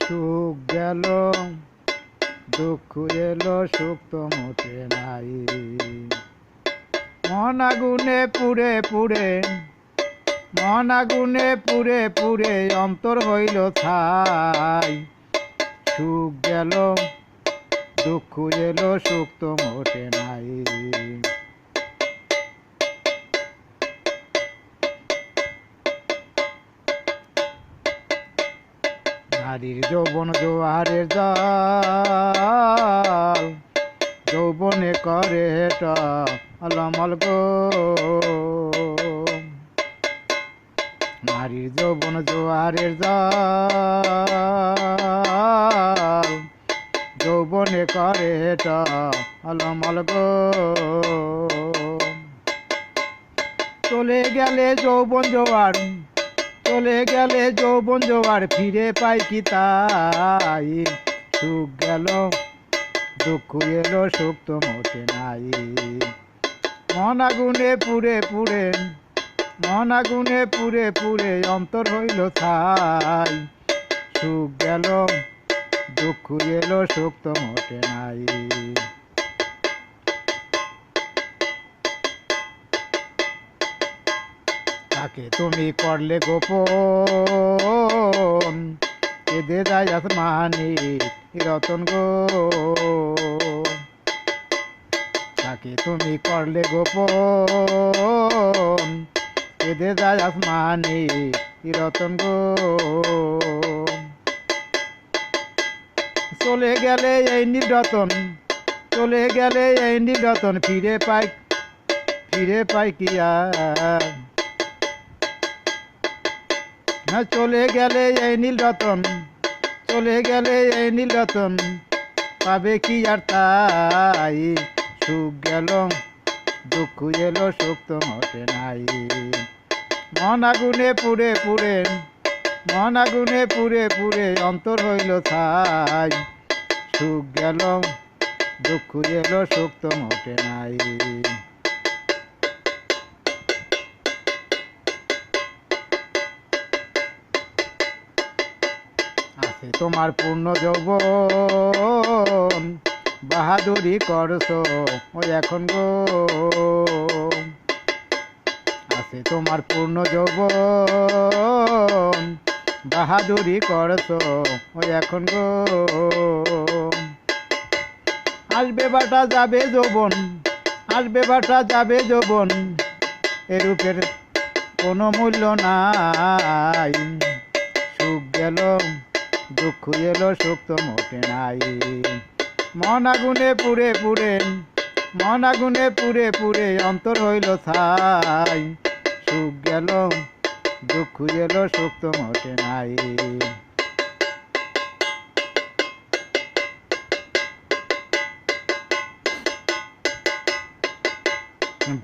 সুখ গেল দুঃখ এলো সুখ তো মোটে নাই। মন আগুনে পুড়ে পুড়ে মন আগুনে পুড়ে পুড়ে অন্তর হইল ছাই। সুখ গেল দুঃখ এলো সুখ তো মোটে নাই। নারীর যৌবন জোয়ারের জল, যৌবনে করে টলমল গো। নারীর যৌবন জোয়ারের জল, যৌবনে করে টলমল গো। চলে গেলে যৌবন জোয়ার, চলে গেলে যৌবন জোয়ার, ফিরে পাই কি তাই। সুখ গেল দুঃখ এলো সুখ তো মোটে নাই। মন আগুনে পুড়ে পুড়ে মন আগুনে পুড়ে পুড়ে অন্তর হইল ছাই। সুখ গেল দুঃখ এলো সুখ তো মোটে নাই। তাকে তুমি করলে গোপন, কেঁদে যায় আসমানি রতন গো। তাকে তুমি করলে গোপন, কেঁদে যায় আসমানি রতন গো। চলে গেলে এই নীলরতন, চলে গেলে এই নীলরতন, ফিরে পাই কি আর। চলে গেলে এই নীলরতন, চলে গেলে এই নীলরতন, পাবে কি আর তাই। সুখ গেল দুঃখ এলো সুখ তো মোটে নাই। মন আগুনে পুড়ে পুড়ে মন আগুনে পুড়ে পুড়ে অন্তর হইল ছাই। সুখ গেল দুঃখ এলো সুখ তো মোটে নাই। আছে তোমার পূর্ণ যৌবন, বাহাদুরি করছো ওই এখন গো। আছে তোমার পূর্ণ যৌবন, বাহাদুরি করছো ওই এখন গো। আসবে বাটা যাবে যৌবন, আসবে বাটা যাবে যৌবন, এরূপের কোনো মূল্য নাই। সুখ গেল দুঃখ এলো সুখ তো মোটে নাই। মন আগুনে পুড়ে পুড়ে মন আগুনে পুড়ে পুড়ে অন্তর হইল ছাই। সুখ গেল দুঃখ এলো সুখ তো মোটে নাই।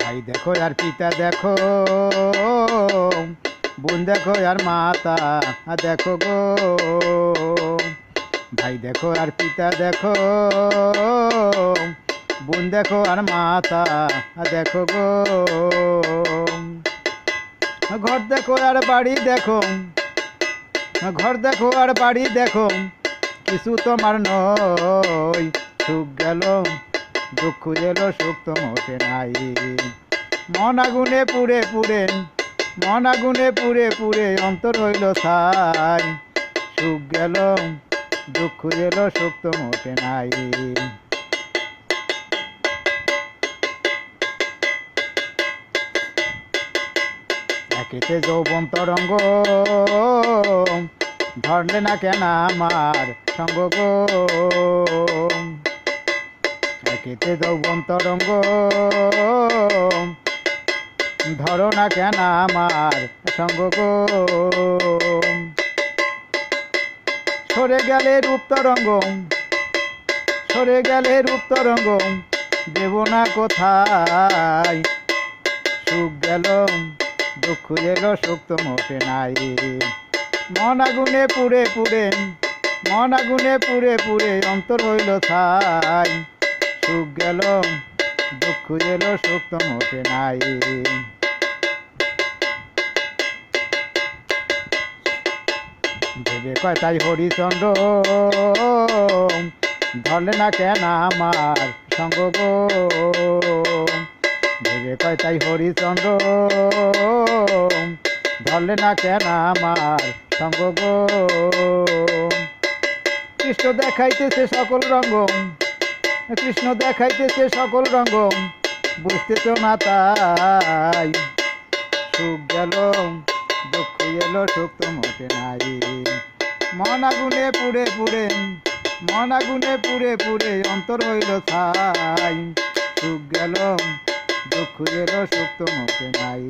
ভাই দেখো আর পিতা দেখো, বোন দেখো আর মাতা দেখো গো। ভাই দেখো আর পিতা দেখো, বোন দেখো আর মাতা দেখো গো। ঘর দেখো আর বাড়ি দেখো, ঘর দেখো আর বাড়ি দেখো, কিছু তোমার নয়। সুখ গেল দুঃখ এলো সুখ তো মোটে নাই। মন আগুনে পুড়ে পুড়ে মন আগুনে পুড়ে পুড়ে অন্তর হইল ছাই। সুখ গেল দুঃখ এলো সুখ তো মোটে নাই। একেতে যৌবন তরঙ্গ, ধরলে না কেন আমার সঙ্গ গো। একেতে যৌবন তরঙ্গ, ধরো না কেন আমার সঙ্গ গো। সরে গেলে রূপ তরঙ্গ, সরে গেলে রূপ তরঙ্গ, দেব না কোথায়। সুখ গেল দুঃখ এলো সুখ তো মোটে নাই। মন আগুনে পুড়ে পুড়ে মন আগুনে পুড়ে পুড়ে অন্তর হইল ছাই। সুখ গেল দুঃখ এলো সুখ তো মোটে নাই। ভেবে কয় তাই হরিচন্দ্র ধরলে না কেন আমার সঙ্গ গো, ভেবে কয় তাই হরিচন্দ্র ধরলে না কেন আমার সঙ্গ গো। কৃষ্ণ দেখাইতেছে সকল রঙ্গ, কৃষ্ণ দেখাইতেছে সকল রঙ্গ, বুঝতেছ না তাই সুখ গেল দুঃখ এলো সুখ তো মোটে নাই। মন আগুনে পুড়ে পুড়ে, মন আগুনে পুড়ে পুড়ে অন্তর হইল ছাই, সুখ গেল দুঃখ এলো সুখ তো মোটে নাই।